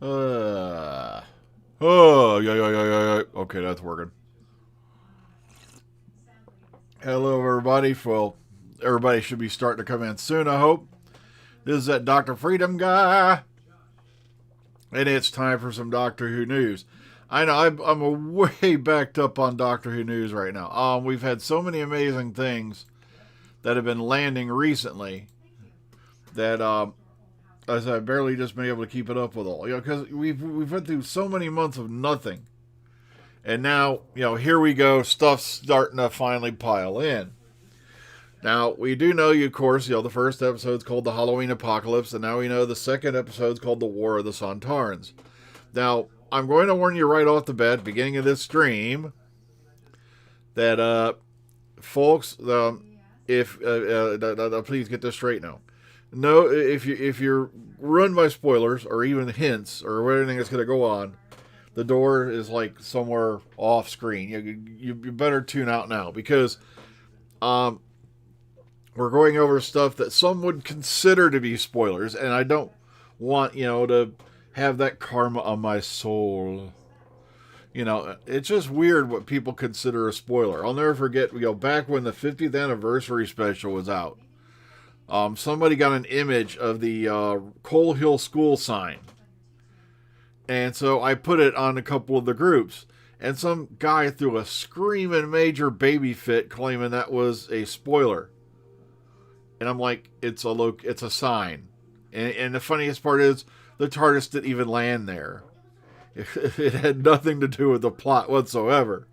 Yeah. Okay, that's working. Hello, everybody. Well, everybody should be starting to come in soon, I hope. This is that Dr. Freedom guy, and it's time for some Doctor Who news. I know I'm way backed up on Doctor Who news right now. We've had so many amazing things that have been landing recently that as I've barely just been able to keep it up with all. Because we've went through so many months of nothing, and now here we go. Stuff's starting to finally pile in. Now, we do know, of course, the first episode's called The Halloween Apocalypse, and now we know the second episode's called The War of the Sontarans. Now, I'm going to warn you right off the bat, beginning of this stream, that, folks, if, please get this straight now. No, if you're ruined by spoilers, or even hints, or anything that's going to go on, the door is, like, somewhere off screen. You better tune out now, because, we're going over stuff that some would consider to be spoilers, and I don't want, to have that karma on my soul. It's just weird what people consider a spoiler. I'll never forget, back when the 50th anniversary special was out, somebody got an image of the Coal Hill School sign. And so I put it on a couple of the groups. And some guy threw a screaming major baby fit claiming that was a spoiler. And I'm like, it's a sign. And the funniest part is, the TARDIS didn't even land there. It had nothing to do with the plot whatsoever.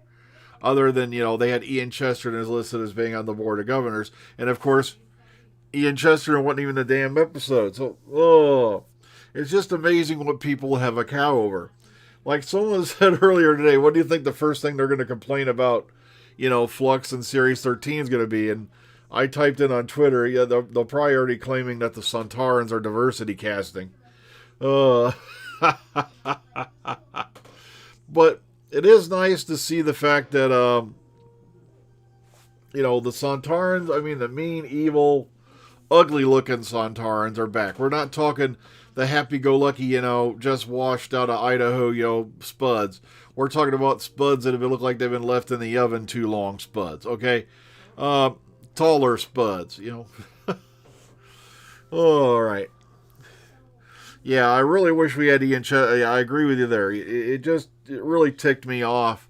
Other than, they had Ian Chesterton as listed as being on the Board of Governors. And of course, Ian Chesterton wasn't even the damn episode. So, it's just amazing what people have a cow over. Like someone said earlier today, what do you think the first thing they're going to complain about, Flux and Series 13 is going to be? And I typed in on Twitter, they'll probably already claiming that the Sontarans are diversity casting. But it is nice to see the fact that, the Sontarans, the mean, evil, ugly-looking Sontarans are back. We're not talking the happy-go-lucky, just washed out of Idaho, spuds. We're talking about spuds that have looked like they've been left in the oven too long spuds, okay? Taller spuds, All right. Yeah, I really wish we had Ian I agree with you there. It really ticked me off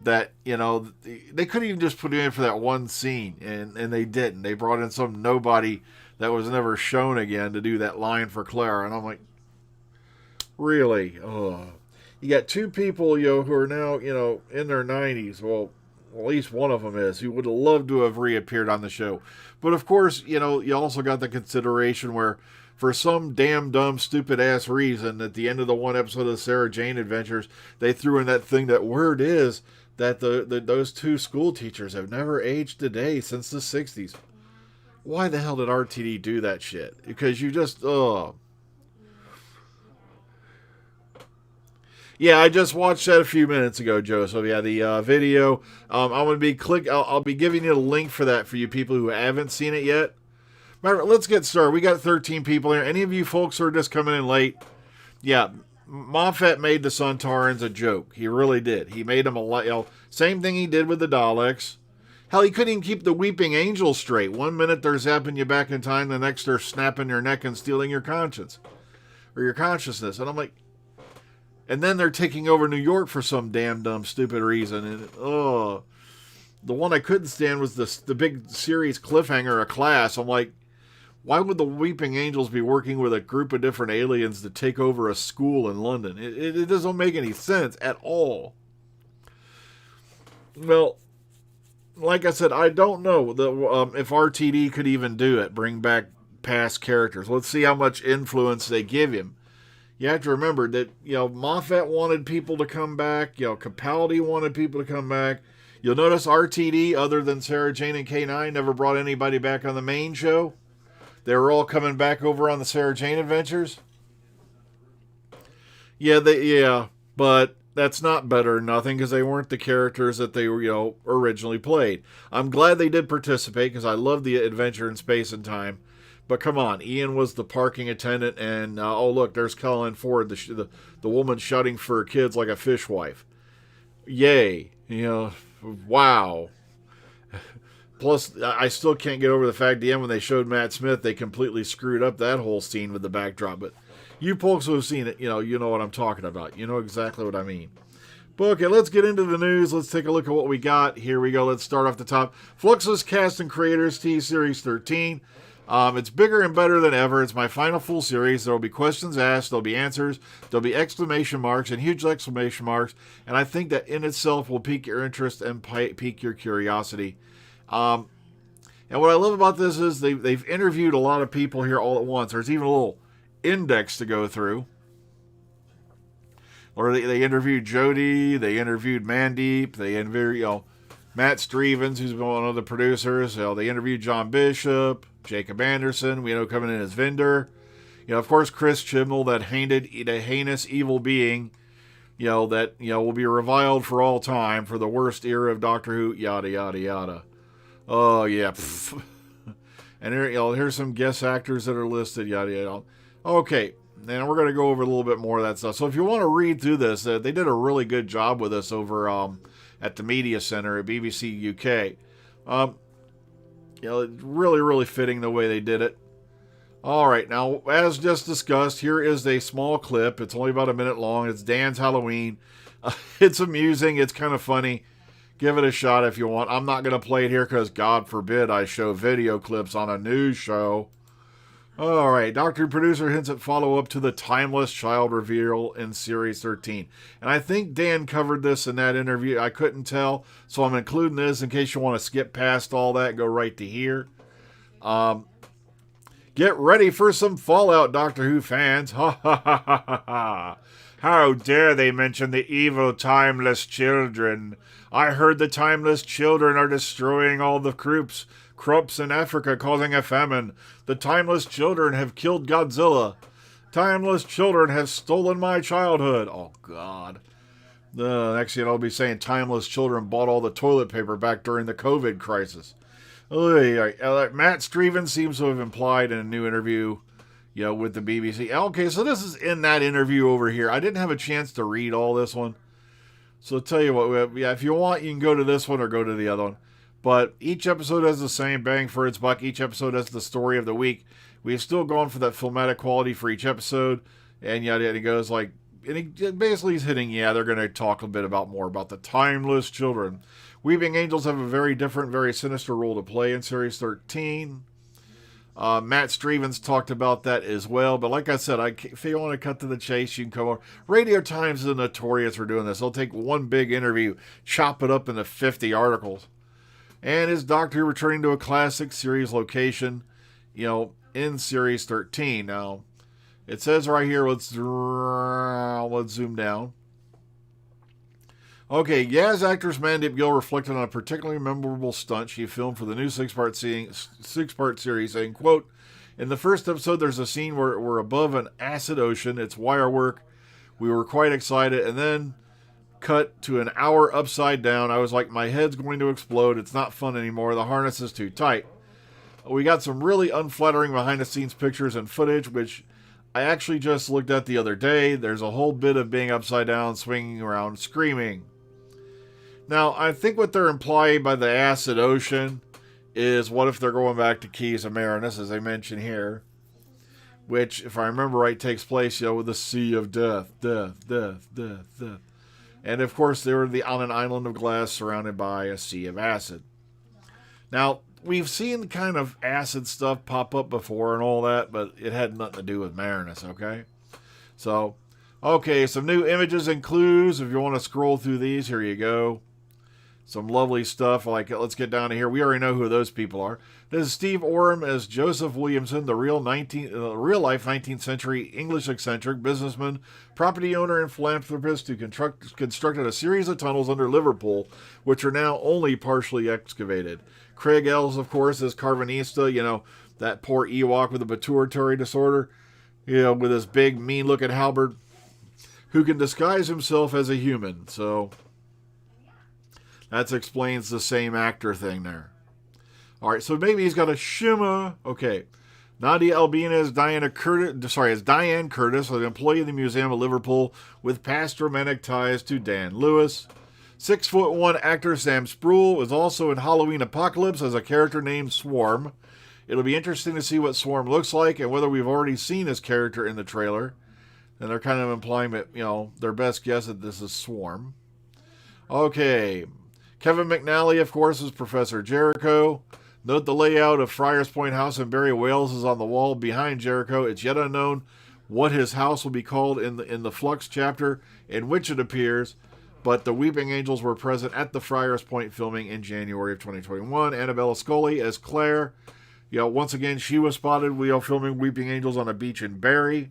that, they couldn't even just put him in for that one scene, and they didn't. They brought in some nobody that was never shown again to do that line for Clara, and I'm like, really? Oh. You got two people, who are now, in their 90s. Well, at least one of them is, who would have loved to have reappeared on the show. But of course, you also got the consideration where, for some damn dumb, stupid-ass reason, at the end of the one episode of the Sarah Jane Adventures, they threw in that thing that word is that those two school teachers have never aged a day since the 60s. Why the hell did RTD do that shit? Because you just, Yeah, I just watched that a few minutes ago, Joseph. Yeah, the video. I'm going to be I'll be giving you a link for that for you people who haven't seen it yet. Remember, let's get started. We got 13 people here. Any of you folks who are just coming in late? Yeah, Moffat made the Sontarans a joke. He really did. He made them same thing he did with the Daleks. Hell, he couldn't even keep the Weeping Angels straight. One minute they're zapping you back in time, the next they're snapping your neck and stealing your conscience. Or your consciousness. And I'm like, and then they're taking over New York for some damn dumb stupid reason. And the one I couldn't stand was the big series cliffhanger of Class. I'm like, why would the Weeping Angels be working with a group of different aliens to take over a school in London? It doesn't make any sense at all. Well, like I said, I don't know if RTD could even do it, bring back past characters. Let's see how much influence they give him. You have to remember that, Moffat wanted people to come back. Capaldi wanted people to come back. You'll notice RTD, other than Sarah Jane and K9, never brought anybody back on the main show. They were all coming back over on the Sarah Jane Adventures. Yeah, but that's not better than nothing because they weren't the characters that they were, originally played. I'm glad they did participate because I love the adventure in space and time. But come on, Ian was the parking attendant, and oh look, there's Colin Ford, the woman shouting for her kids like a fishwife. Yay, wow. Plus, I still can't get over the fact at the end when they showed Matt Smith, they completely screwed up that whole scene with the backdrop. But you folks who have seen it, you know what I'm talking about. You know exactly what I mean. But okay, let's get into the news. Let's take a look at what we got. Here we go. Let's start off the top. Flux's cast and creators, tease series 13. It's bigger and better than ever. It's my final full series. There will be questions asked. There'll be answers. There'll be exclamation marks and huge exclamation marks. And I think that in itself will pique your interest and pique your curiosity. And what I love about this is they've interviewed a lot of people here all at once. There's even a little index to go through. Or they interviewed Jodie, they interviewed Mandip, they interviewed Matt Strevens, who's one of the producers. They interviewed John Bishop, Jacob Anderson, coming in as Vinder. Of course, Chris Chibnall, that heinous evil being, that will be reviled for all time for the worst era of Doctor Who, yada yada yada. Oh, yeah. And here's some guest actors that are listed, yada, yada. Okay, and we're going to go over a little bit more of that stuff. So if you want to read through this, they did a really good job with this over at the Media Center at BBC UK. Really, really fitting the way they did it. All right, now, as just discussed, here is a small clip. It's only about a minute long. It's Dan's Halloween. It's amusing. It's kind of funny. Give it a shot if you want. I'm not going to play it here because, God forbid, I show video clips on a news show. All right, Doctor Who producer hints at follow-up to the timeless child reveal in Series 13. And I think Dan covered this in that interview. I couldn't tell, so I'm including this in case you want to skip past all that, go right to here. Get ready for some fallout, Doctor Who fans. Ha ha ha ha ha ha. How dare they mention the evil timeless children? I heard the timeless children are destroying all the crops in Africa, causing a famine. The timeless children have killed Godzilla. Timeless children have stolen my childhood. Oh, God. Next thing I'll be saying timeless children bought all the toilet paper back during the COVID crisis. Matt Strevens seems to have implied in a new interview with the BBC. Okay, so this is in that interview over here. I didn't have a chance to read all this one. So I'll tell you what, if you want, you can go to this one or go to the other one. But each episode has the same bang for its buck. Each episode has the story of the week. We've still gone for that filmatic quality for each episode. And yada, and he goes like, and he basically he's hitting, they're going to talk a bit more about the timeless children. Weeping Angels have a very different, very sinister role to play in Series 13. Matt Strevens talked about that as well. But like I said, if you want to cut to the chase, you can come over. Radio Times is notorious for doing this. They'll take one big interview, chop it up into 50 articles. And is Doctor Who returning to a classic series location, in Series 13. Now, it says right here, let's zoom down. Okay, Yaz actress Mandip Gill reflected on a particularly memorable stunt she filmed for the new six-part series, saying, quote, in the first episode, there's a scene where we're above an acid ocean. It's wire work. We were quite excited. And then cut to an hour upside down. I was like, my head's going to explode. It's not fun anymore. The harness is too tight. We got some really unflattering behind-the-scenes pictures and footage, which I actually just looked at the other day. There's a whole bit of being upside down, swinging around, screaming. Now, I think what they're implying by the acid ocean is what if they're going back to Keys of Marinus, as they mention here, which, if I remember right, takes place, with the sea of death. And, of course, they were on an island of glass surrounded by a sea of acid. Now, we've seen kind of acid stuff pop up before and all that, but it had nothing to do with Marinus, okay? So, okay, some new images and clues. If you want to scroll through these, here you go. Some lovely stuff. Like, let's get down to here. We already know who those people are. This is Steve Oram as Joseph Williamson, the real-life 19th century English eccentric businessman, property owner, and philanthropist who constructed a series of tunnels under Liverpool, which are now only partially excavated. Craig Ells, of course, is Carvanista, that poor Ewok with a pituitary disorder, with his big, mean-looking halberd, who can disguise himself as a human. So that explains the same actor thing there. All right, so maybe he's got a shimmer. Okay. Nadia Albina as Diane Curtis, an employee of the Museum of Liverpool with past romantic ties to Dan Lewis. 6'1" actor Sam Spruill is also in Halloween Apocalypse as a character named Swarm. It'll be interesting to see what Swarm looks like and whether we've already seen his character in the trailer. And they're kind of implying that, their best guess that this is Swarm. Okay. Kevin McNally, of course, is Professor Jericho. Note the layout of Friars Point House in Barry, Wales is on the wall behind Jericho. It's yet unknown what his house will be called in the Flux chapter in which it appears, but the Weeping Angels were present at the Friars Point filming in January of 2021. Annabella Scully as Claire. Once again, she was spotted filming Weeping Angels on a beach in Barry.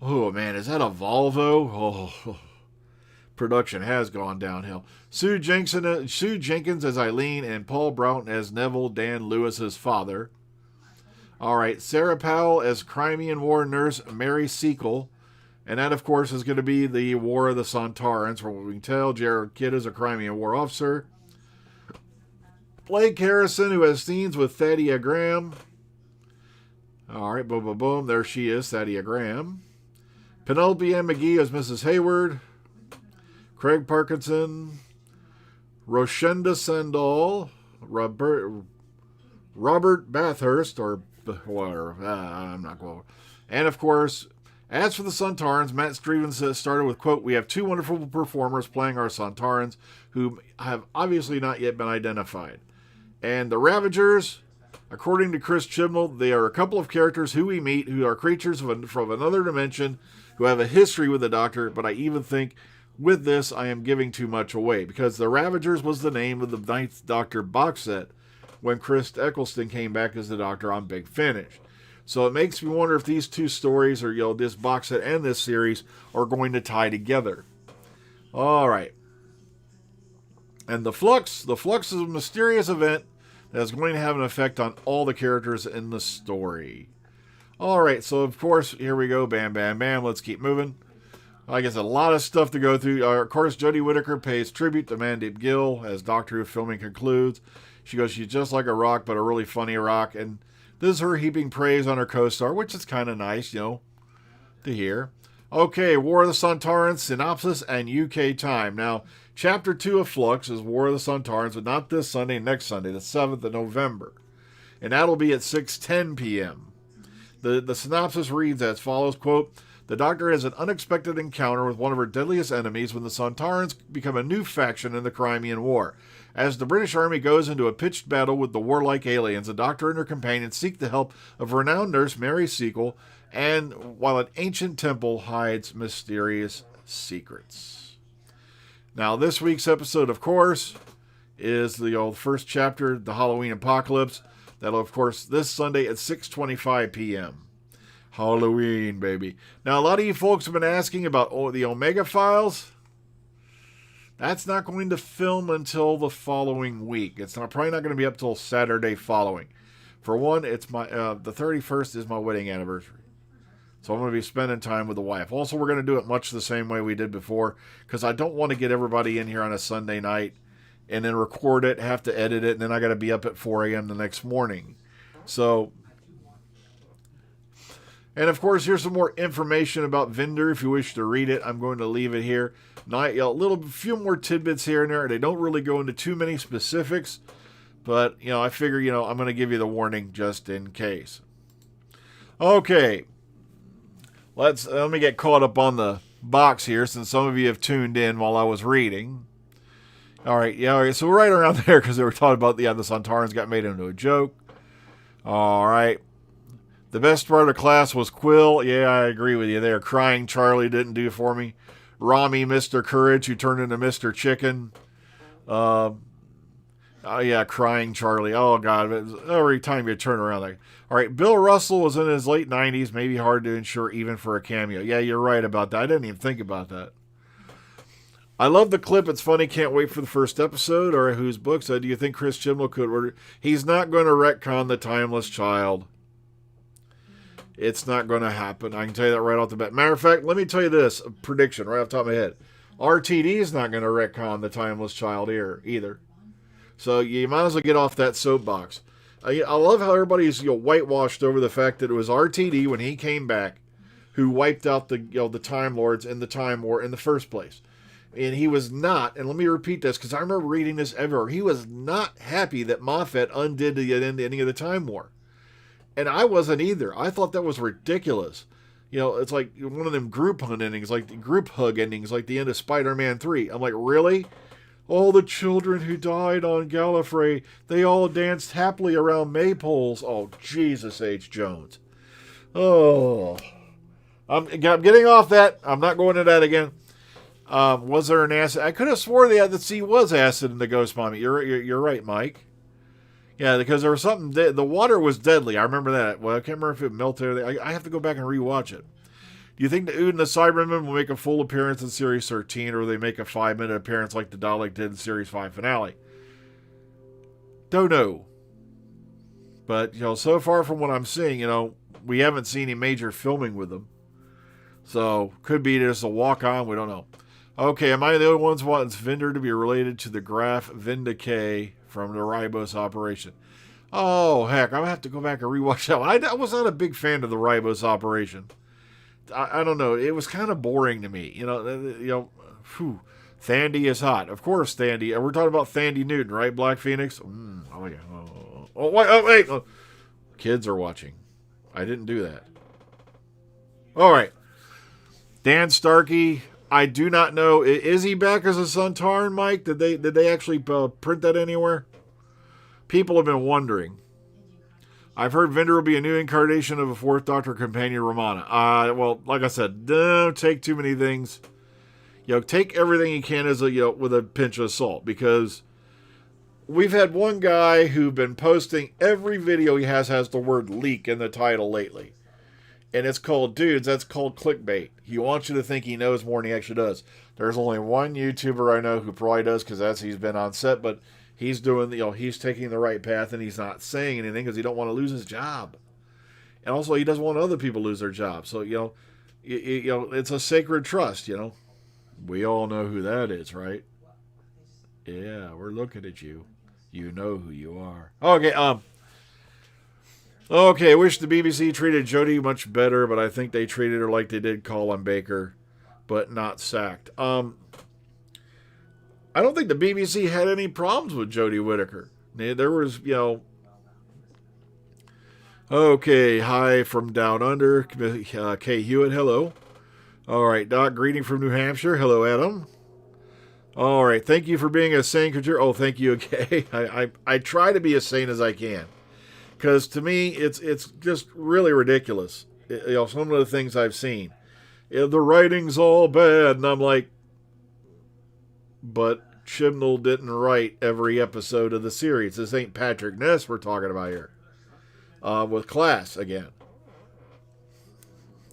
Oh, man, is that a Volvo? Oh, production has gone downhill. Sue Jenkins as Eileen and Paul Broughton as Neville, Dan Lewis's father. All right, Sarah Powell as Crimean War nurse Mary Sequel. And that, of course, is going to be the War of the Sontarans. From what we can tell, Jared Kidd is a Crimean War officer. Blake Harrison, who has scenes with Thadia Graham. All right, boom, boom, boom. There she is, Thadia Graham. Penelope Ann McGee as Mrs. Hayward. Craig Parkinson. Roshenda Sandal. Robert Bathurst, or whatever. I'm not going. And, of course, as for the Sontarans, Matt Stevens started with, quote, "We have two wonderful performers playing our Sontarans who have obviously not yet been identified. And the Ravagers, according to Chris Chibnall, they are a couple of characters who we meet who are creatures from another dimension who have a history with the Doctor, but I even think with this I am giving too much away, because the Ravagers was the name of the Ninth Doctor box set when Chris Eccleston came back as the Doctor on Big Finish. So it makes me wonder if these two stories, or this box set and this series, are going to tie together. All right. And the Flux is a mysterious event that is going to have an effect on all the characters in the story. All right, so of course, here we go. Bam, bam, bam. Let's keep moving. I guess a lot of stuff to go through. Of course, Jodie Whittaker pays tribute to Mandip Gill as Doctor Who filming concludes. She goes, she's just like a rock, but a really funny rock. And this is her heaping praise on her co-star, which is kind of nice, to hear. Okay, War of the Sontarans, synopsis, and UK time. Now, Chapter 2 of Flux is War of the Sontarans, but not this Sunday, next Sunday, the 7th of November. And that'll be at 6:10 p.m. The synopsis reads as follows, quote, "The Doctor has an unexpected encounter with one of her deadliest enemies when the Sontarans become a new faction in the Crimean War. As the British Army goes into a pitched battle with the warlike aliens, the Doctor and her companions seek the help of renowned nurse Mary Sequel, and while an ancient temple hides mysterious secrets." Now, this week's episode, of course, is the first chapter, the Halloween Apocalypse. That'll, of course, this Sunday at 6:25 p.m. Halloween, baby. Now, a lot of you folks have been asking about the Omega Files. That's not going to film until the following week. It's probably not going to be up till Saturday following. For one, it's the 31st is my wedding anniversary. So I'm going to be spending time with the wife. Also, we're going to do it much the same way we did before, because I don't want to get everybody in here on a Sunday night and then record it, have to edit it, and then I got to be up at 4 a.m. the next morning. So, and of course, here's some more information about Vinder if you wish to read it. I'm going to leave it here. Few more tidbits here and there. They don't really go into too many specifics, but I figure I'm going to give you the warning just in case. Okay, let me get caught up on the box here, since some of you have tuned in while I was reading. All right, so we're right around there, because they were talking about the Sontarans got made into a joke. All right. The best part of class was Quill. Yeah, I agree with you there. Crying Charlie didn't do for me. Rami, Mr. Courage, who turned into Mr. Chicken. Crying Charlie. Oh, God. Every time you turn around. All right, Bill Russell was in his late 90s. Maybe hard to insure even for a cameo. Yeah, you're right about that. I didn't even think about that. I love the clip. It's funny. Can't wait for the first episode. Or whose books? Do you think Chris Chibnall could order? He's not going to retcon the Timeless Child. It's not going to happen. I can tell you that right off the bat. Matter of fact, let me tell you this. A prediction right off the top of my head. RTD is not going to retcon the Timeless Child either. So you might as well get off that soapbox. I love how everybody's whitewashed over the fact that it was RTD when he came back who wiped out the the Time Lords in the Time War in the first place. And he was not, and let me repeat this because I remember reading this everywhere, he was not happy that Moffat undid the ending of the Time War. And I wasn't either. I thought that was ridiculous. It's like one of them group hug endings, like the group hug endings, like the end of Spider-Man 3. I'm like, really? All the children who died on Gallifrey, they all danced happily around maypoles. Oh, Jesus H. Jones. Oh. I'm getting off that. I'm not going to that again. Was there an acid? I could have swore the sea was acid in the Ghost Mommy. You're right, Mike. Yeah, because there was something. The water was deadly. I remember that. Well, I can't remember if it melted. I have to go back and rewatch it. Do you think the Ood and the Cybermen will make a full appearance in Series 13, or will they make a 5-minute appearance like the Dalek did in Series 5 finale? Don't know. But, so far from what I'm seeing, we haven't seen any major filming with them. So, could be just a walk-on. We don't know. Okay, am I the only ones wants Vinder to be related to the Graf Vindicay from the Ribos operation? Oh, heck, I'm going to have to go back and rewatch that one. I was not a big fan of the Ribos operation. I don't know. It was kind of boring to me. Thandy is hot. Of course, Thandy. We're talking about Thandy Newton, right? Black Phoenix? Oh, yeah. Wait. Oh. Kids are watching. I didn't do that. All right. Dan Starkey, I do not know. Is he back as a Sontaran, Mike? Did they actually print that anywhere? People have been wondering. I've heard Vinder will be a new incarnation of a Fourth Doctor companion, Romana. Well, like I said, don't take too many things. Take everything you can as with a pinch of salt, because we've had one guy who's been posting every video he has the word leak in the title lately. And it's called, dudes, that's called clickbait. He wants you to think he knows more than he actually does. There's only one YouTuber I know who probably does, because he's been on set, but he's doing, he's taking the right path, and he's not saying anything because he don't want to lose his job. And also, he doesn't want other people to lose their job. So, it's a sacred trust, We all know who that is, right? Yeah, we're looking at you. You know who you are. Okay, I wish the BBC treated Jodie much better, but I think they treated her like they did Colin Baker, but not sacked. I don't think the BBC had any problems with Jodie Whittaker. There was, Okay, hi from down under. Kay Hewitt, hello. All right, Doc, greeting from New Hampshire. Hello, Adam. All right, thank you for being a sane creature. Oh, thank you, Kay. I try to be as sane as I can. Because to me, it's just really ridiculous. Some of the things I've seen. The writing's all bad, and I'm like, but Chibnall didn't write every episode of the series. This ain't Patrick Ness we're talking about here. With Class again.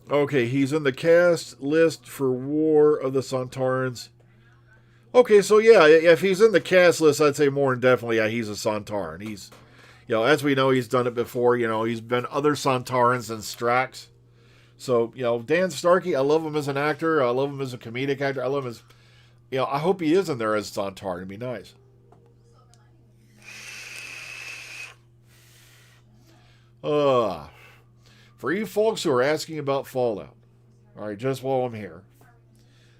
Okay, he's in the cast list for War of the Sontarans. Okay, so yeah, if he's in the cast list, I'd say more than definitely, yeah, he's a Sontaran. He's, as we know, he's done it before. He's been other Sontarans than Strax. So, Dan Starkey, I love him as an actor. I love him as a comedic actor. I love him as, I hope he is in there as Sontaran. It'd be nice. For you folks who are asking about Fallout, all right, just while I'm here,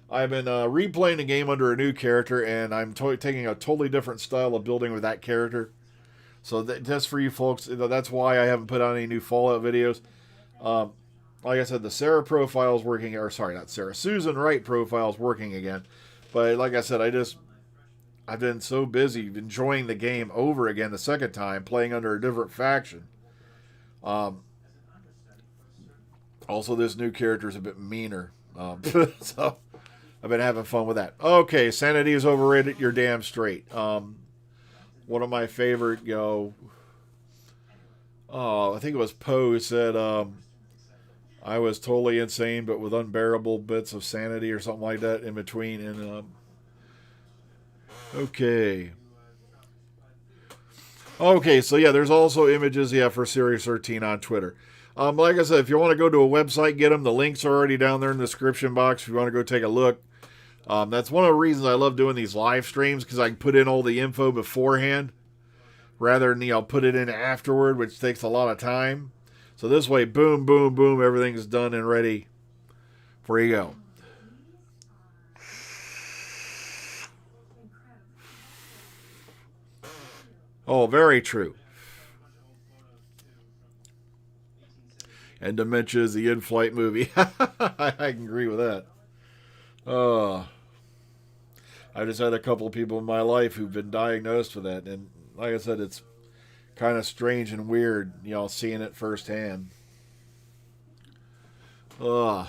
I've been replaying the game under a new character, and I'm taking a totally different style of building with that character. So just for you folks, that's why I haven't put out any new Fallout videos. Like I said, the Sarah profile is working, or sorry, not Sarah, Susan Wright profile is working again. But like I said, I've been so busy enjoying the game over again the second time, playing under a different faction. Also, this new character is a bit meaner. So I've been having fun with that. Okay, sanity is overrated. You're damn straight. One of my favorite, I think it was Poe who said, I was totally insane, but with unbearable bits of sanity or something like that in between. And okay. Okay, so yeah, there's also images, for Series 13 on Twitter. Like I said, if you want to go to a website, get them. The links are already down there in the description box if you want to go take a look. That's one of the reasons I love doing these live streams, because I can put in all the info beforehand. rather than, put it in afterward, which takes a lot of time. So this way, boom, boom, boom, everything's done and ready for you go. Oh, very true. And Dementia is the in-flight movie. I can agree with that. I just had a couple of people in my life who've been diagnosed with that. And like I said, it's kind of strange and weird, seeing it firsthand. So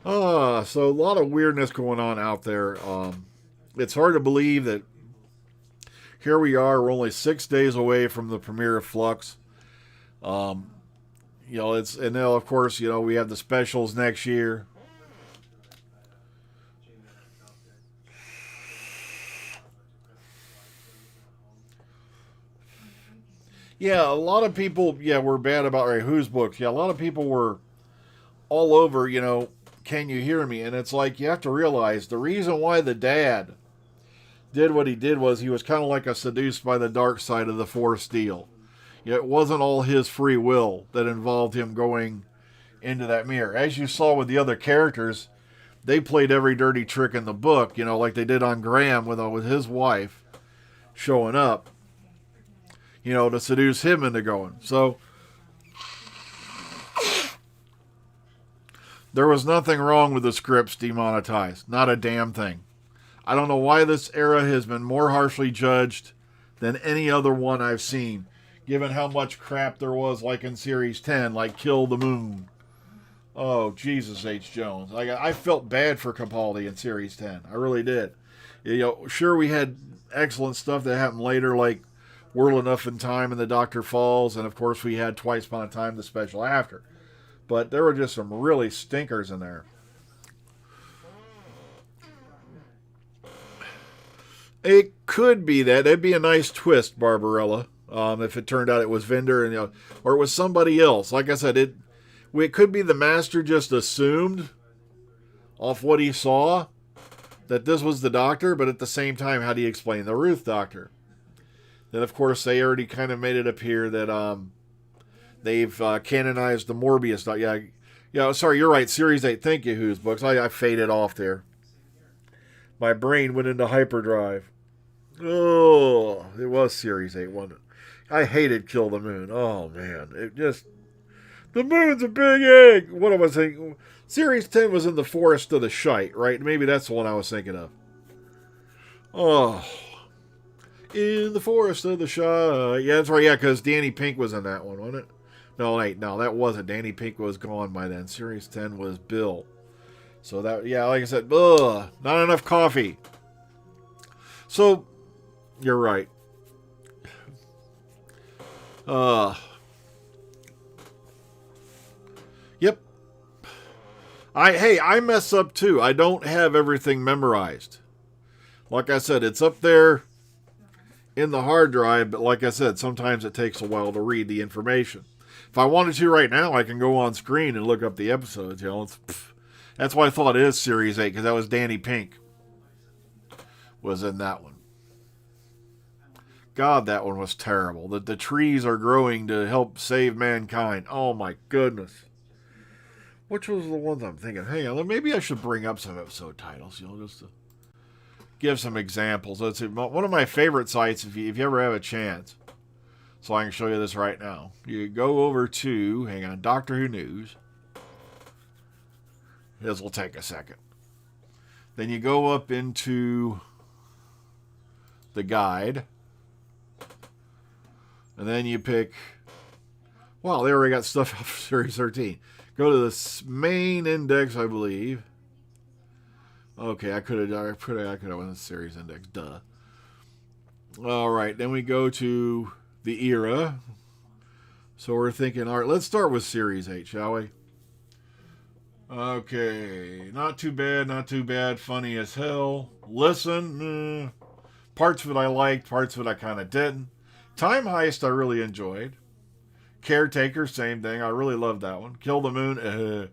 a lot of weirdness going on out there. It's hard to believe that here we are. We're only 6 days away from the premiere of Flux. It's, and now of course, we have the specials next year. Yeah, a lot of people, were bad about Who's books. Yeah, a lot of people were all over, Can You Hear Me? And it's like, you have to realize the reason why the dad did what he did was he was kind of like a seduced by the dark side of the Force deal. It wasn't all his free will that involved him going into that mirror. As you saw with the other characters, they played every dirty trick in the book, like they did on Graham with his wife showing up, to seduce him into going. So there was nothing wrong with the scripts demonetized. Not a damn thing. I don't know why this era has been more harshly judged than any other one I've seen, given how much crap there was, like in Series 10, like Kill the Moon. Oh, Jesus H. Jones. I felt bad for Capaldi in Series 10. I really did. Sure, we had excellent stuff that happened later, like Whirl Enough in Time and The Doctor Falls, and of course we had Twice Upon a Time, the special after. But there were just some really stinkers in there. It could be that. That'd be a nice twist, Barbarella. If it turned out it was Vinder, and or it was somebody else. Like I said, it could be the Master just assumed off what he saw that this was the Doctor, but at the same time, how do you explain the Ruth Doctor? Then, of course, they already kind of made it appear that they've canonized the Morbius Doctor. Yeah, sorry, you're right. Series 8. Thank you, Who's books. I faded off there. My brain went into hyperdrive. Oh, it was Series 8, wasn't it? I hated Kill the Moon. Oh, man. It just... The moon's a big egg! What am I saying? Series 10 was in the Forest of the Shite, right? Maybe that's the one I was thinking of. Oh. In the Forest of the Shite. Yeah, that's right. Yeah, because Danny Pink was in that one, wasn't it? No, wait. No, that wasn't. Danny Pink was gone by then. Series 10 was Bill. So that, like I said, not enough coffee. So, you're right. Yep. I mess up too. I don't have everything memorized. Like I said, it's up there in the hard drive, but like I said, sometimes it takes a while to read the information. If I wanted to right now, I can go on screen and look up the episodes. That's why I thought it is Series 8, because that was Danny Pink was in that one. God, that one was terrible. The trees are growing to help save mankind. Oh, my goodness. Which was the ones I'm thinking? Hang on, maybe I should bring up some episode titles, just to give some examples. Let's see, one of my favorite sites, if you ever have a chance, so I can show you this right now. You go over to, hang on, Doctor Who News. This will take a second. Then you go up into the guide. And then you pick... Wow, they already got stuff out for Series 13. Go to the main index, I believe. Okay, I could have went to Series Index. Duh. All right, then we go to the era. So we're thinking, all right, let's start with Series 8, shall we? Okay, not too bad, funny as hell. Listen, parts of it I liked, parts of it I kind of didn't. Time Heist I really enjoyed. Caretaker, same thing, I really loved that one. Kill the Moon,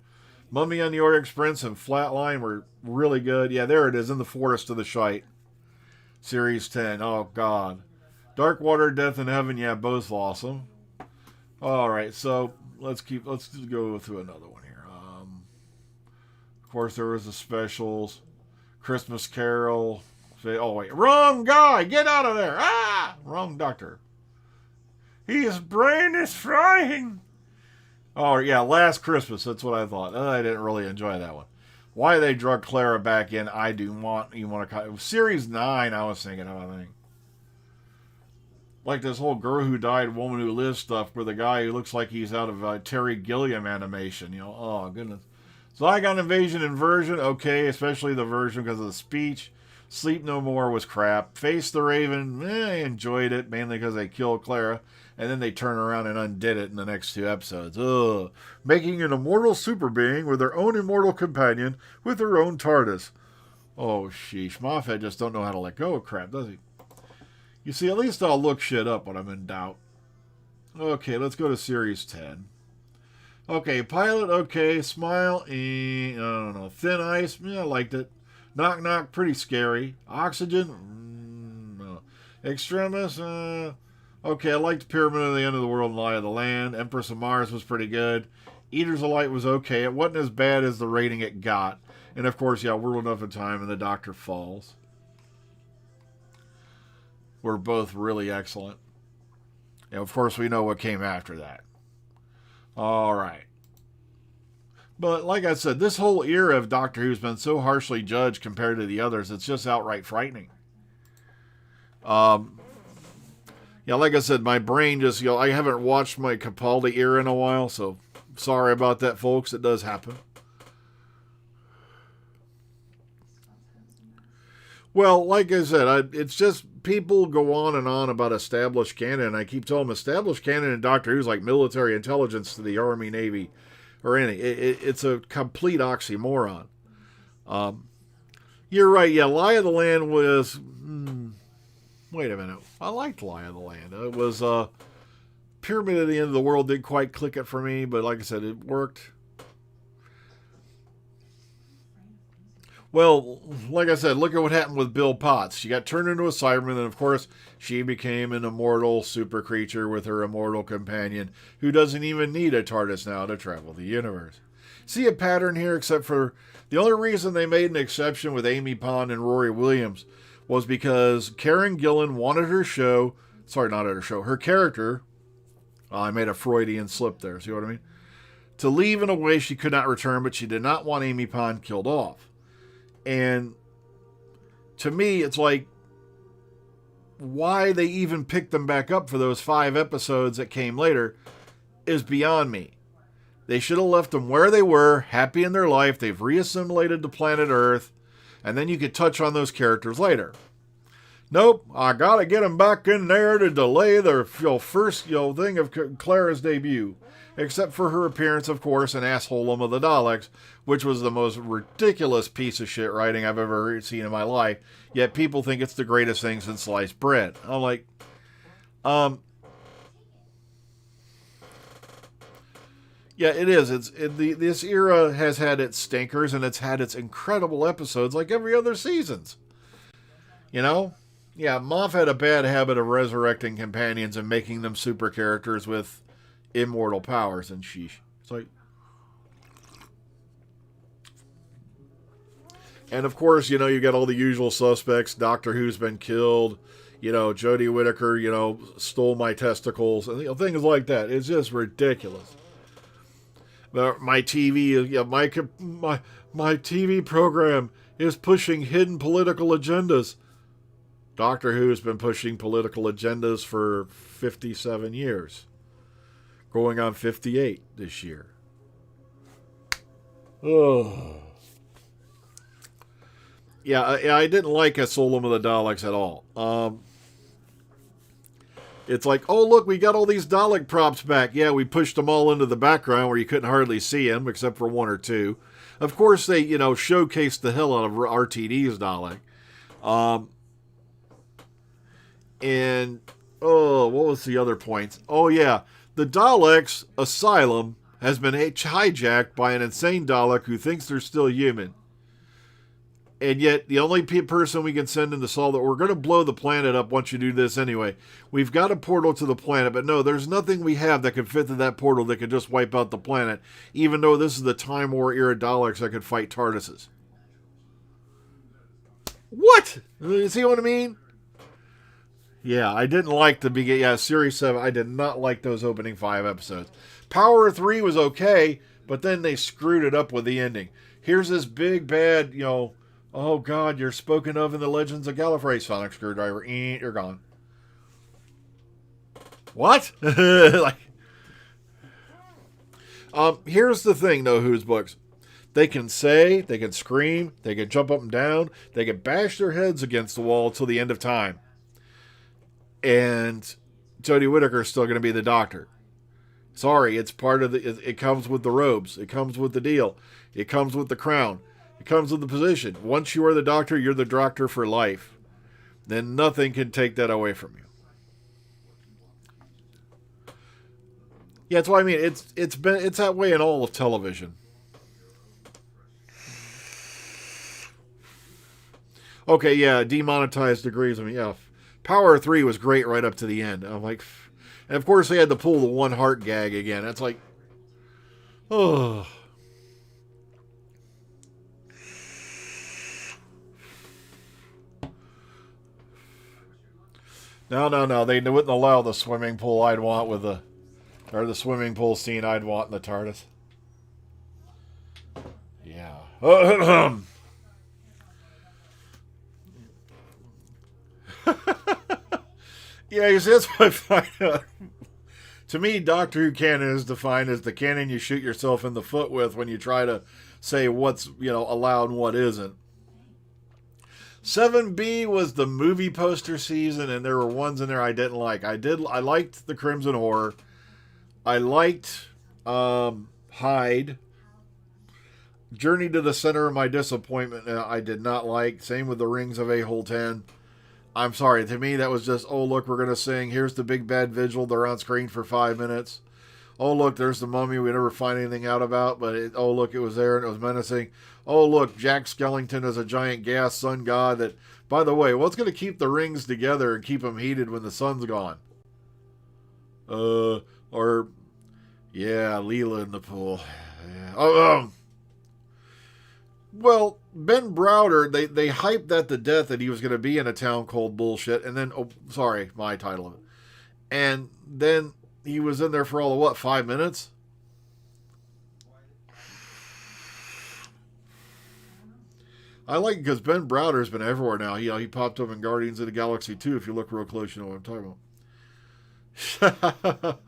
Mummy on the Orient Express and Flatline were really good. Yeah, there it is, In the Forest of the Shite. Series 10. Oh, God. Dark Water, Death in Heaven. Yeah, both awesome. All right, so let's go through another one here. Of course, there was the specials. Christmas Carol. Oh, wait. Wrong guy! Get out of there! Ah! Wrong doctor. His brain is frying! Oh, yeah, Last Christmas. That's what I thought. I didn't really enjoy that one. Why they drug Clara back in, I do want... You want to... Series 9, I was thinking of, I think. Like this whole Girl Who Died, Woman Who Lives stuff where the guy who looks like he's out of Terry Gilliam animation. You know, oh, goodness. Zygon Invasion Inversion, okay, especially the version because of the speech. Sleep No More was crap. Face the Raven, I enjoyed it, mainly because they killed Clara. And then they turn around and undid it in the next 2 episodes. Ugh. Making an immortal super being with their own immortal companion with their own TARDIS. Oh, sheesh. Moffat just don't know how to let go of crap, does he? You see, at least I'll look shit up when I'm in doubt. Okay, let's go to Series 10. Okay, Pilot, okay. Smile, I don't know. Thin Ice, yeah, I liked it. Knock Knock, pretty scary. Oxygen, no. Extremis, okay, I liked Pyramid of the End of the World and Lie of the Land. Empress of Mars was pretty good. Eaters of Light was okay. It wasn't as bad as the rating it got. And of course, yeah, World Enough of Time and The Doctor Falls were both really excellent. And of course, we know what came after that. All right. But like I said, this whole era of Doctor Who's been so harshly judged compared to the others, it's just outright frightening. Yeah, like I said, my brain just, I haven't watched my Capaldi era in a while, so sorry about that, folks. It does happen. Well, like I said, it's just people go on and on about established canon, and I keep telling them established canon in Doctor Who's like military intelligence to the Army, Navy, or anything. It's a complete oxymoron. You're right, yeah, Lie of the Land was... wait a minute. I liked Lie of the Land. It was... Pyramid of the End of the World didn't quite click it for me, but like I said, it worked. Well, like I said, look at what happened with Bill Potts. She got turned into a Cyberman, and of course, she became an immortal super creature with her immortal companion, who doesn't even need a TARDIS now to travel the universe. See a pattern here, except for the only reason they made an exception with Amy Pond and Rory Williams was because Karen Gillan wanted her show, her character, I made a Freudian slip there, see what I mean? To leave in a way she could not return, but she did not want Amy Pond killed off. And to me, it's like, why they even picked them back up for those 5 episodes that came later is beyond me. They should have left them where they were, happy in their life. They've reassimilated to planet Earth, and then you could touch on those characters later. Nope, I gotta get them back in there to delay their first thing of Clara's debut. Except for her appearance, of course, in Assholem of the Daleks, which was the most ridiculous piece of shit writing I've ever seen in my life. Yet people think it's the greatest thing since sliced bread. I'm like, yeah, it is. This era has had its stinkers and it's had its incredible episodes like every other seasons. You know? Yeah, Moff had a bad habit of resurrecting companions and making them super characters with immortal powers, and sheesh. It's like, and of course, you got all the usual suspects. Doctor Who's been killed. Jodie Whittaker, stole my testicles, and things like that. It's just ridiculous. But my TV, my TV program is pushing hidden political agendas. Doctor Who's been pushing political agendas for 57 years. Going on 58 this year. Oh. Yeah, I didn't like Assholem of the Daleks at all. It's like, oh, look, we got all these Dalek props back. Yeah, we pushed them all into the background where you couldn't hardly see them, except for 1 or 2. Of course, they, showcased the hell out of RTD's Dalek. And, what was the other point? Oh, yeah. The Daleks' asylum has been hijacked by an insane Dalek who thinks they're still human. And yet, the only person we can send in to solve it, we're going to blow the planet up once you do this anyway. We've got a portal to the planet, but no, there's nothing we have that can fit through that portal that could just wipe out the planet, even though this is the Time War era Daleks that could fight TARDISes. What? You see what I mean? Yeah, I didn't like the beginning. Yeah, Series 7, I did not like those opening 5 episodes. Power 3 was okay, but then they screwed it up with the ending. Here's this big, bad, oh God, you're spoken of in the Legends of Gallifrey. Sonic screwdriver, you're gone. What? Here's the thing, though, Who's books. They can say, they can scream, they can jump up and down, they can bash their heads against the wall till the end of time. And Jodie Whittaker is still going to be the Doctor. Sorry, it's part of it comes with the robes. It comes with the deal. It comes with the crown. It comes with the position. Once you are the Doctor, you're the Doctor for life. Then nothing can take that away from you. Yeah, that's what I mean. It's that way in all of television. Okay, yeah, demonetized degrees. I mean, yeah, Power 3 was great right up to the end. I'm like, and of course they had to pull the one heart gag again. It's like, oh. No. They wouldn't allow the swimming pool I'd want or the swimming pool scene I'd want in the TARDIS. Yeah. Yeah, you see, that's what I find out. To me, Doctor Who canon is defined as the canon you shoot yourself in the foot with when you try to say what's, allowed and what isn't. 7B was the movie poster season, and there were ones in there I didn't like. I liked the Crimson Horror. I liked Hyde. Journey to the Center of My Disappointment, I did not like. Same with the Rings of A-Hole 10. I'm sorry, to me that was just, oh look, we're going to sing, here's the big bad vigil, they're on screen for 5 minutes. Oh look, there's the mummy we never find anything out about, but it was there and it was menacing. Oh look, Jack Skellington is a giant gas sun god that, by the way, what's going to keep the rings together and keep them heated when the sun's gone? Leela in the pool. Yeah. Well, Ben Browder, they hyped that to death that he was going to be in A Town Called Bullshit, and then, my title of it. And then he was in there for all of 5 minutes? I like it because Ben Browder's been everywhere now. He popped up in Guardians of the Galaxy 2. If you look real close, you know what I'm talking about.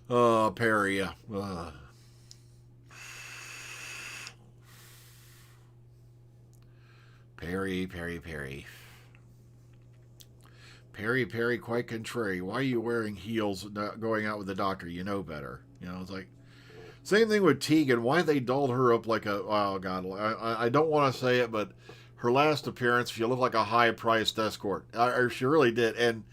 Oh, Perry, yeah. Perry. Perry, quite contrary. Why are you wearing heels going out with the Doctor? You know better. It's like, same thing with Tegan. Why they dolled her up like oh God, I don't want to say it, but her last appearance, she looked like a high-priced escort. She really did. And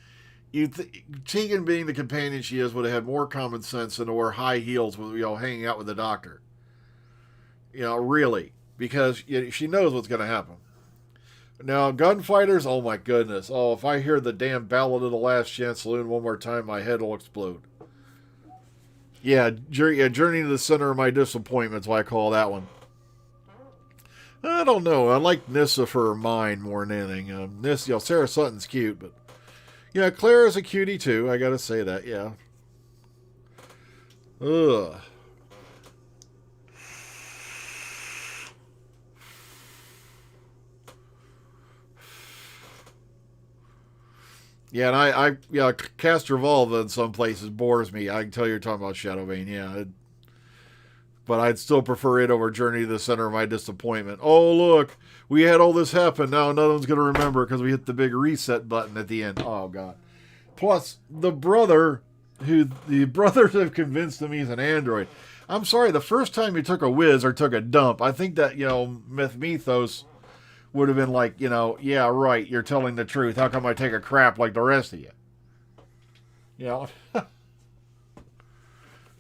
Tegan, being the companion she is, would have had more common sense than to wear high heels with, hanging out with the Doctor. Really. Because she knows what's going to happen. Now, gunfighters, oh my goodness. Oh, if I hear the damn Ballad of the Last Chance Saloon one more time, my head will explode. Yeah, Journey to the Center of My Disappointment is why I call that one. I don't know. I like Nyssa for her mind more than anything. Nyssa, Sarah Sutton's cute, but yeah, Claire is a cutie too. I gotta say that. Yeah. Ugh. Yeah, and Castrovalva in some places bores me. I can tell you're talking about Shadowbane, yeah. But I'd still prefer it over Journey to the Center of My Disappointment. Oh, look, we had all this happen. Now no one's going to remember because we hit the big reset button at the end. Oh, God. Plus, the brothers have convinced him he's an android. I'm sorry, the first time he took a whiz or took a dump, I think that, Mythos would have been like, yeah, right, you're telling the truth. How come I take a crap like the rest of you?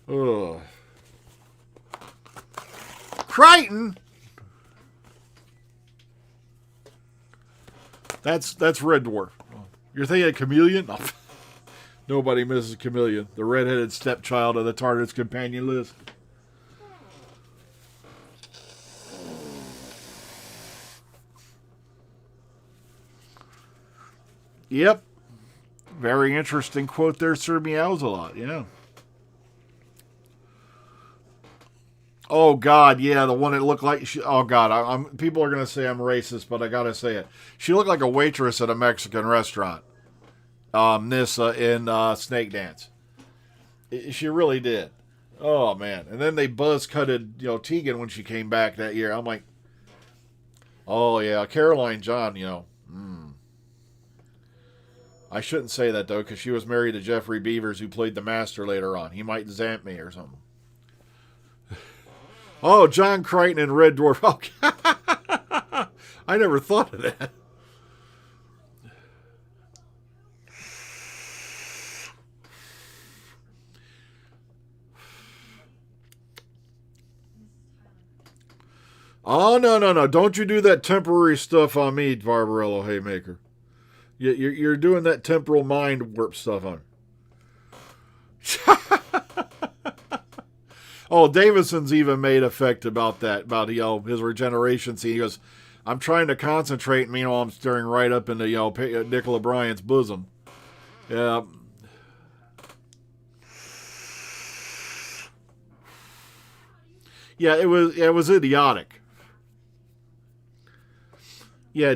Ugh. Crichton. That's Red Dwarf. You're thinking of Chameleon? No. Nobody misses Chameleon, the redheaded stepchild of the TARDIS companion list. Yep. Very interesting quote there, Sir Meows a lot, yeah. Oh, God, yeah, the one that looked like... oh, God, people are going to say I'm racist, but I got to say it. She looked like a waitress at a Mexican restaurant. Nissa in Snake Dance. She really did. Oh, man. And then they buzz-cutted, Tegan when she came back that year. I'm like, oh, yeah, Caroline John, I shouldn't say that, though, because she was married to Jeffrey Beavers, who played the Master later on. He might zamp me or something. Oh, John Crichton and Red Dwarf. Oh, I never thought of that. Oh, no. Don't you do that temporary stuff on me, Barbarella Haymaker. You're doing that temporal mind warp stuff on her. Oh, Davidson's even made effect about that, about his regeneration scene. He goes, I'm trying to concentrate, and meanwhile I'm staring right up into Nick O'Brien's bosom. Yeah. Yeah, it was idiotic. Yeah,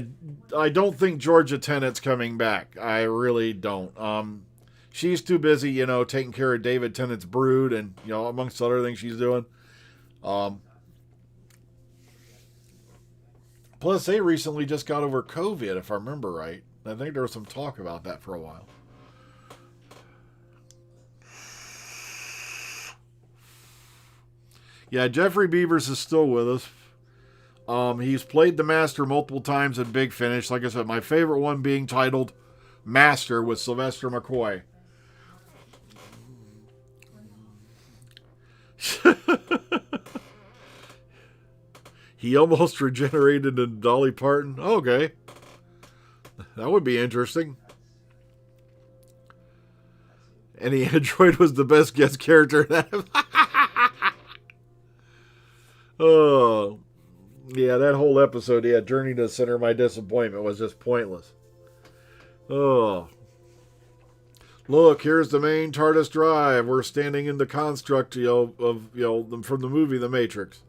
I don't think Georgia Tennant's coming back. I really don't. She's too busy, taking care of David Tennant's brood and, amongst other things she's doing. Plus, they recently just got over COVID, if I remember right. I think there was some talk about that for a while. Yeah, Jeffrey Beavers is still with us. He's played the Master multiple times in Big Finish. Like I said, my favorite one being titled Master with Sylvester McCoy. He almost regenerated in Dolly Parton. Okay. That would be interesting. And the android was the best guest character in that. Oh. Yeah, that whole episode, Journey to the Center of My Disappointment was just pointless. Oh. Look, here's the main TARDIS drive. We're standing in the construct, from the movie The Matrix.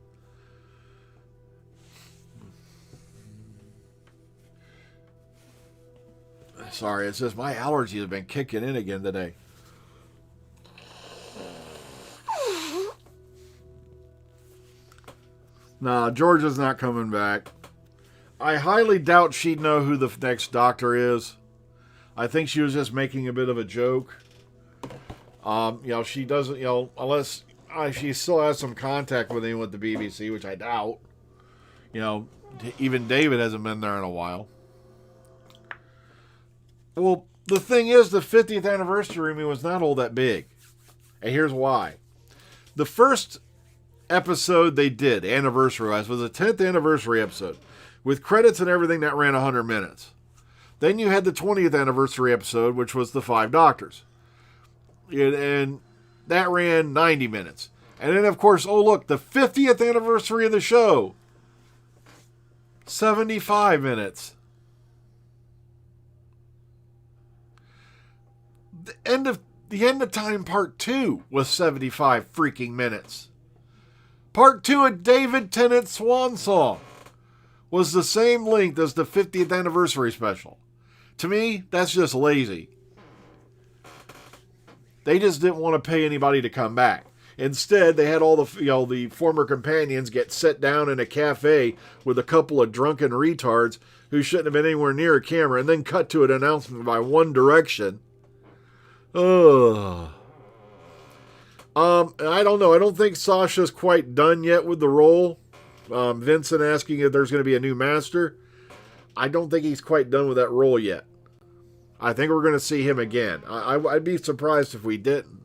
Sorry, it's just my allergies have been kicking in again today. Nah, Georgia's not coming back. I highly doubt she'd know who the next Doctor is. I think she was just making a bit of a joke. She doesn't, unless she still has some contact with him with the BBC, which I doubt. Even David hasn't been there in a while. Well, the thing is, the 50th anniversary movie was not all that big. And here's why. The first episode they did, anniversary-wise, was a 10th anniversary episode. With credits and everything, that ran 100 minutes. Then you had the 20th anniversary episode, which was the 5 Doctors. And that ran 90 minutes. And then, of course, oh, look, the 50th anniversary of the show. 75 minutes. The end of Time Part 2 was 75 freaking minutes. Part 2 of David Tennant's Swan Song was the same length as the 50th anniversary special. To me, that's just lazy. They just didn't want to pay anybody to come back. Instead, they had all the former companions get set down in a cafe with a couple of drunken retards who shouldn't have been anywhere near a camera, and then cut to an announcement by One Direction. Ugh. I don't know. I don't think Sasha's quite done yet with the role. Vincent asking if there's going to be a new master. I don't think he's quite done with that role yet. I think we're going to see him again. I'd be surprised if we didn't.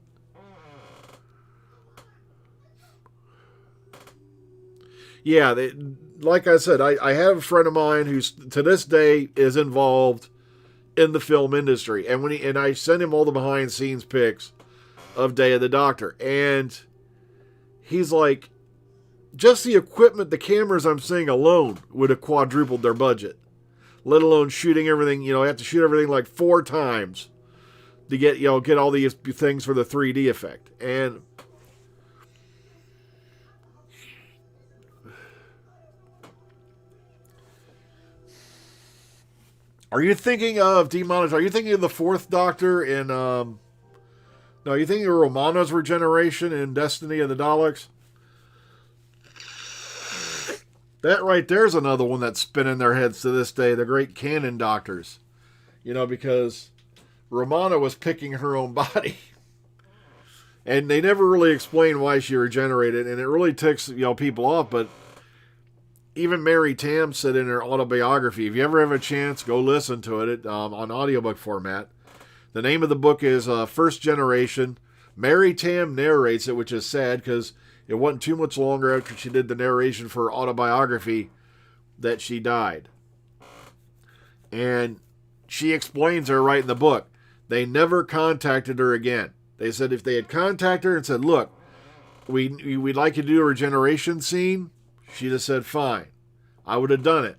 Yeah, like I said, I have a friend of mine who's to this day is involved in the film industry, and I send him all the behind scenes pics of Day of the Doctor, and he's like, just the equipment, the cameras I'm seeing alone would have quadrupled their budget, let alone shooting everything. You have to shoot everything like 4 times to get all these things for the 3D effect. And are you thinking of demonetized? Are you thinking of the 4th Doctor in no, are you thinking of Romana's regeneration in Destiny of the Daleks? That right there's another one that's spinning their heads to this day, the great canon doctors. Because Romana was picking her own body. And they never really explain why she regenerated, and it really ticks people off, but even Mary Tam said in her autobiography, if you ever have a chance, go listen to it on audiobook format. The name of the book is First Generation. Mary Tam narrates it, which is sad because it wasn't too much longer after she did the narration for her autobiography that she died. And she explains her right in the book. They never contacted her again. They said if they had contacted her and said, look, we'd like you to do a regeneration scene, she'd have said, fine. I would have done it.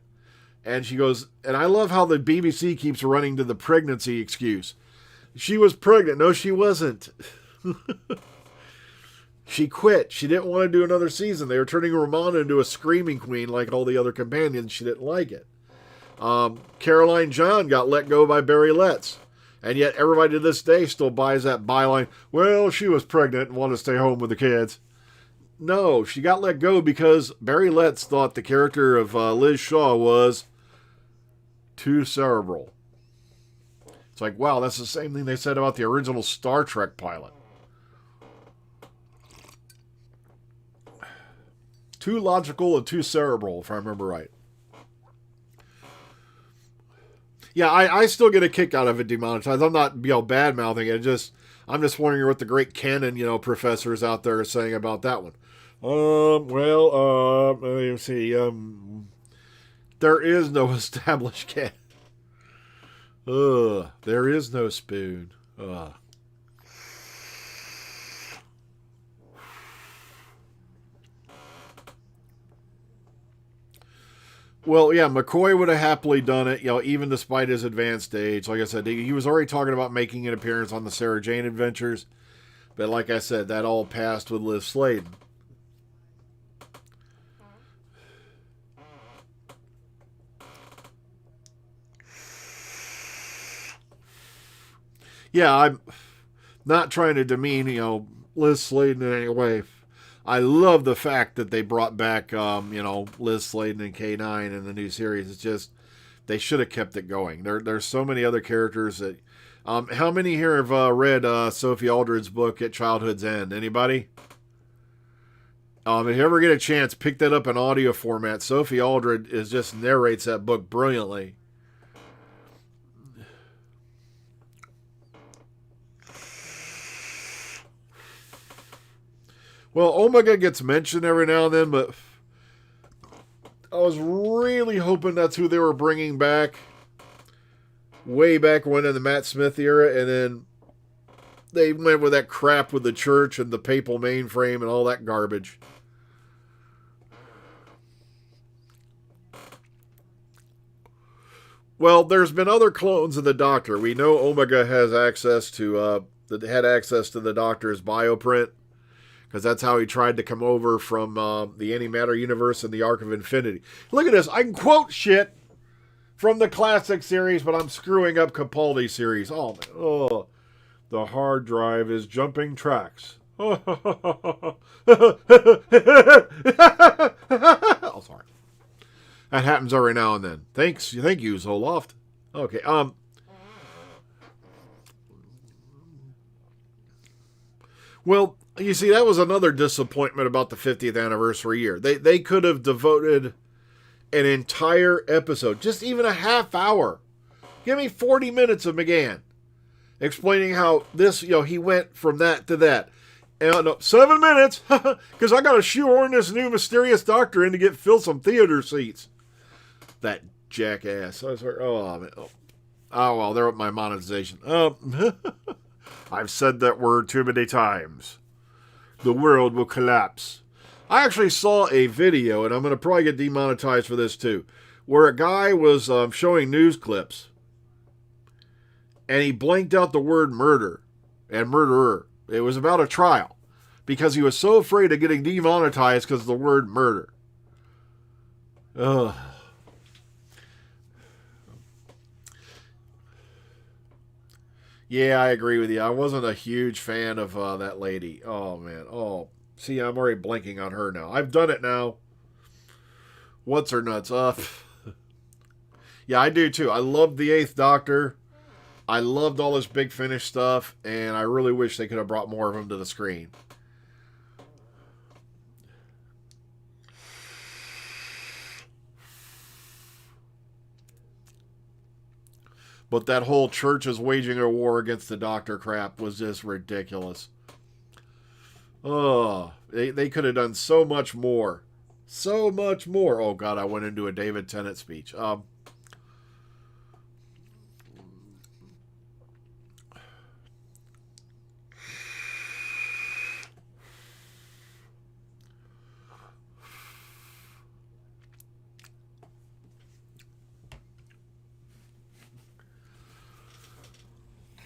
And she goes, and I love how the BBC keeps running to the pregnancy excuse. She was pregnant. No, she wasn't. She quit. She didn't want to do another season. They were turning Romana into a screaming queen like all the other companions. She didn't like it. Caroline John got let go by Barry Letts. And yet everybody to this day still buys that byline, well, she was pregnant and wanted to stay home with the kids. No, she got let go because Barry Letts thought the character of Liz Shaw was too cerebral. It's like, wow, that's the same thing they said about the original Star Trek pilot. Too logical and too cerebral, if I remember right. Yeah, I still get a kick out of it demonetized. I'm not bad mouthing it. I'm just wondering what the great canon professors out there are saying about that one. Let me see. There is no established canon. There is no spoon. Well, yeah, McCoy would have happily done it, even despite his advanced age. Like I said, he was already talking about making an appearance on the Sarah Jane Adventures. But like I said, that all passed with Liz Sladen. Yeah, I'm not trying to demean, Liz Sladen in any way. I love the fact that they brought back, Liz Sladen and K9 in the new series. It's just, they should have kept it going. There's so many other characters that... how many here have read Sophie Aldred's book, At Childhood's End? Anybody? If you ever get a chance, pick that up in audio format. Sophie Aldred just narrates that book brilliantly. Well, Omega gets mentioned every now and then, but I was really hoping that's who they were bringing back way back when in the Matt Smith era, and then they went with that crap with the church and the papal mainframe and all that garbage. Well, there's been other clones of the Doctor. We know Omega has access to had access to the Doctor's bioprint, because that's how he tried to come over from the Antimatter universe and the Arc of Infinity. Look at this. I can quote shit from the classic series, but I'm screwing up Capaldi series. Oh, the hard drive is jumping tracks. Oh, sorry. That happens every now and then. Thank you, Zoloft. Okay, well, you see, that was another disappointment about the 50th anniversary year. They could have devoted an entire episode, just even a half hour. Give me 40 minutes of McGann explaining how this, he went from that to that. And 7 minutes, because I got to shoehorn this new mysterious doctor in to fill some theater seats. That jackass. I was like, oh, man. Oh, well, they're up my monetization. I've said that word too many times. The world will collapse. I actually saw a video, and I'm going to probably get demonetized for this too, where a guy was showing news clips, and he blanked out the word murder and murderer. It was about a trial, because he was so afraid of getting demonetized because of the word murder. Ugh. Yeah, I agree with you. I wasn't a huge fan of that lady. Oh, man. Oh, see, I'm already blanking on her now. I've done it now. What's her nuts? Yeah, I do too. I loved the Eighth Doctor. I loved all this Big Finish stuff, and I really wish they could have brought more of them to the screen. But that whole church is waging a war against the Doctor crap was just ridiculous. Oh, they could have done so much more. So much more. Oh, God, I went into a David Tennant speech.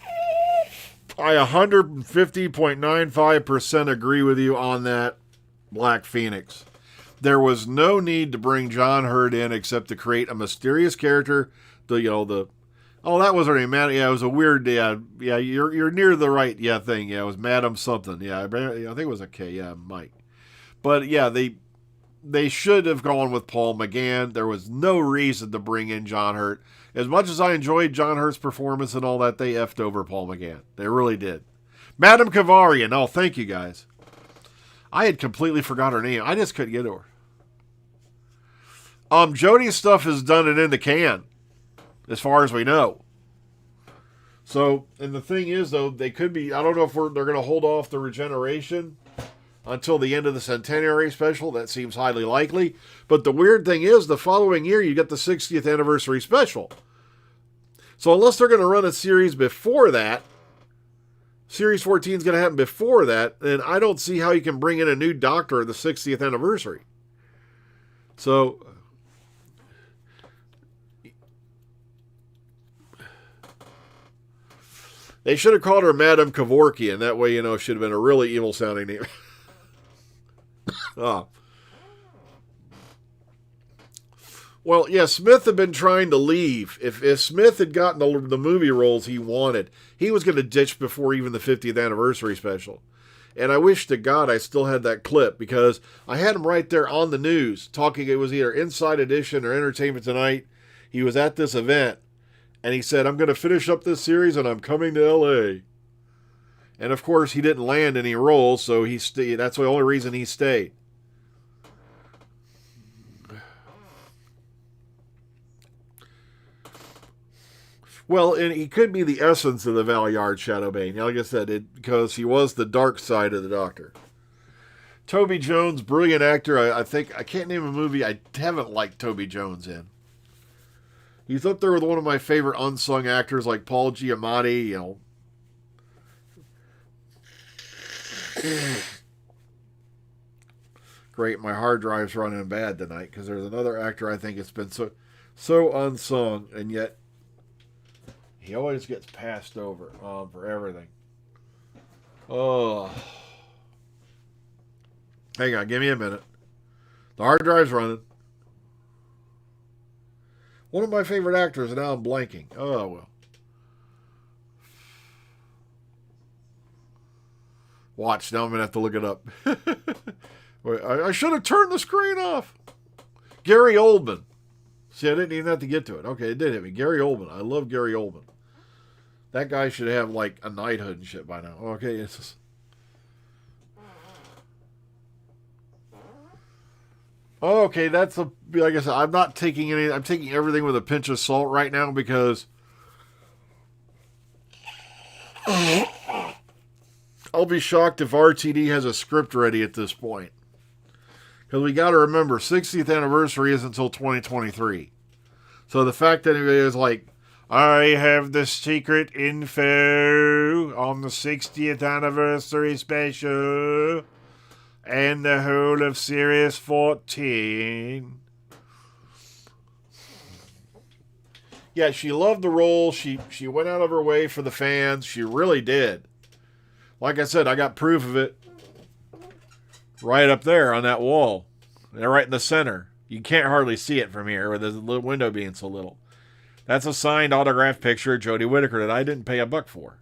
I 150.95% agree with you on that, Black Phoenix. There was no need to bring John Hurt in except to create a mysterious character. Oh, that was her name, Madam. Yeah, it was a weird. Yeah, you're near the right. Yeah, thing. Yeah, it was Madam something. Yeah, I think it was a K. Yeah, Mike. But yeah, they should have gone with Paul McGann. There was no reason to bring in John Hurt. As much as I enjoyed John Hurt's performance and all that, they effed over Paul McGann. They really did. Madame Kavarian. Oh, thank you guys. I had completely forgot her name. I just couldn't get to her. Jodie's stuff is done and in the can, as far as we know. So, and the thing is, though, they could be. I don't know if they're going to hold off the regeneration until the end of the Centenary special. That seems highly likely. But the weird thing is, the following year, you get the 60th anniversary special. So unless they're going to run a series before that, Series 14 is going to happen before that, then I don't see how you can bring in a new Doctor at the 60th anniversary. So they should have called her Madame Kevorkian. That way, it should have been a really evil-sounding name. Well, yeah, Smith had been trying to leave. If Smith had gotten the movie roles he wanted, he was going to ditch before even the 50th anniversary special. And I wish to God I still had that clip, because I had him right there on the news talking. It was either Inside Edition or Entertainment Tonight. He was at this event, and he said, I'm going to finish up this series, and I'm coming to L.A. And, of course, he didn't land any roles, so that's the only reason he stayed. Well, and he could be the essence of the Valeyard Shadowbane. Like I said, because he was the dark side of the Doctor. Toby Jones, brilliant actor. I think, I can't name a movie I haven't liked Toby Jones in. He's up there with one of my favorite unsung actors like Paul Giamatti, Great, my hard drive's running bad tonight because there's another actor I think it's been so unsung, and yet he always gets passed over for everything. Oh. Hang on, give me a minute. The hard drive's running. One of my favorite actors, and now I'm blanking. Oh, well. Watch, now I'm going to have to look it up. Wait, I should have turned the screen off. Gary Oldman. See, I didn't even have to get to it. Okay, it did hit me. Gary Oldman. I love Gary Oldman. That guy should have, like, a knighthood and shit by now. Okay, it's just... Okay, like I said, I'm not taking any... I'm taking everything with a pinch of salt right now because... A I'll be shocked if RTD has a script ready at this point. Because we got to remember, 60th anniversary isn't until 2023. So the fact that it is like, I have the secret info on the 60th anniversary special and the whole of Series 14. Yeah, she loved the role. She went out of her way for the fans. She really did. Like I said, I got proof of it right up there on that wall. They're right in the center. You can't hardly see it from here with the little window being so little. That's a signed autographed picture of Jodie Whittaker that I didn't pay a buck for.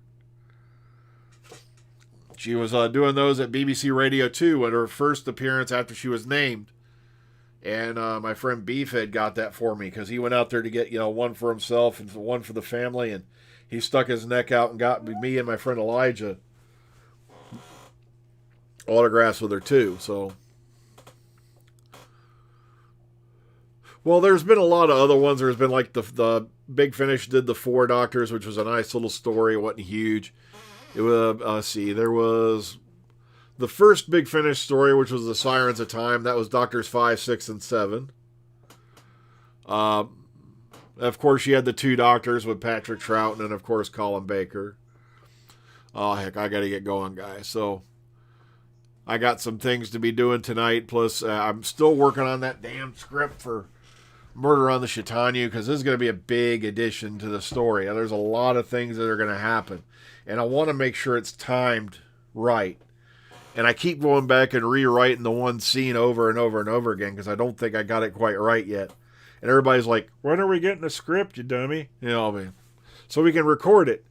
She was doing those at BBC Radio 2 at her first appearance after she was named. And my friend Beefhead got that for me because he went out there to get, one for himself and one for the family. And he stuck his neck out and got me and my friend Elijah autographs with her too. So, well, there's been a lot of other ones. There's been like the Big Finish did the Four Doctors, which was a nice little story. It wasn't huge. It was, there was the first Big Finish story, which was the Sirens of Time. That was Doctors 5, 6, and 7. Of course, you had the Two Doctors with Patrick Troughton and, of course, Colin Baker. Oh, heck, I got to get going, guys. So, I got some things to be doing tonight. Plus, I'm still working on that damn script for Murder on the Chautauqua because this is going to be a big addition to the story. There's a lot of things that are going to happen. And I want to make sure it's timed right. And I keep going back and rewriting the one scene over and over and over again because I don't think I got it quite right yet. And everybody's like, when are we getting a script, you dummy? I mean, so we can record it,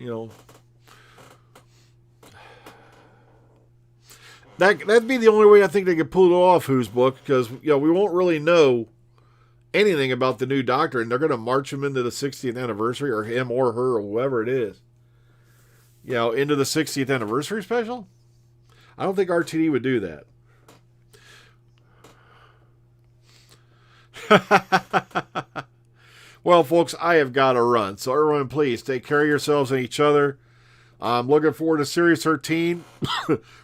That'd be the only way I think they could pull it off, Who's Book, because, we won't really know anything about the new Doctor, and they're going to march him into the 60th anniversary, or him or her, or whoever it is, into the 60th anniversary special. I don't think RTD would do that. Well, folks, I have got to run. So everyone, please take care of yourselves and each other. I'm looking forward to Series 13.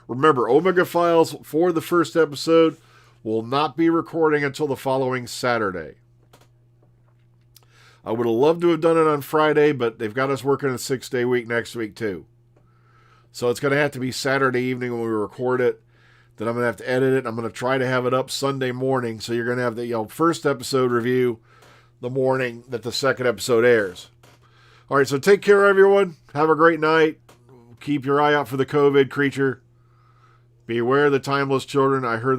Remember, Omega Files for the first episode will not be recording until the following Saturday. I would have loved to have done it on Friday, but they've got us working a 6-day week next week too. So it's going to have to be Saturday evening when we record it. Then I'm going to have to edit it. I'm going to try to have it up Sunday morning. So you're going to have the first episode review the morning that the second episode airs. All right, so take care, everyone. Have a great night. Keep your eye out for the COVID creature. Beware the timeless children. I heard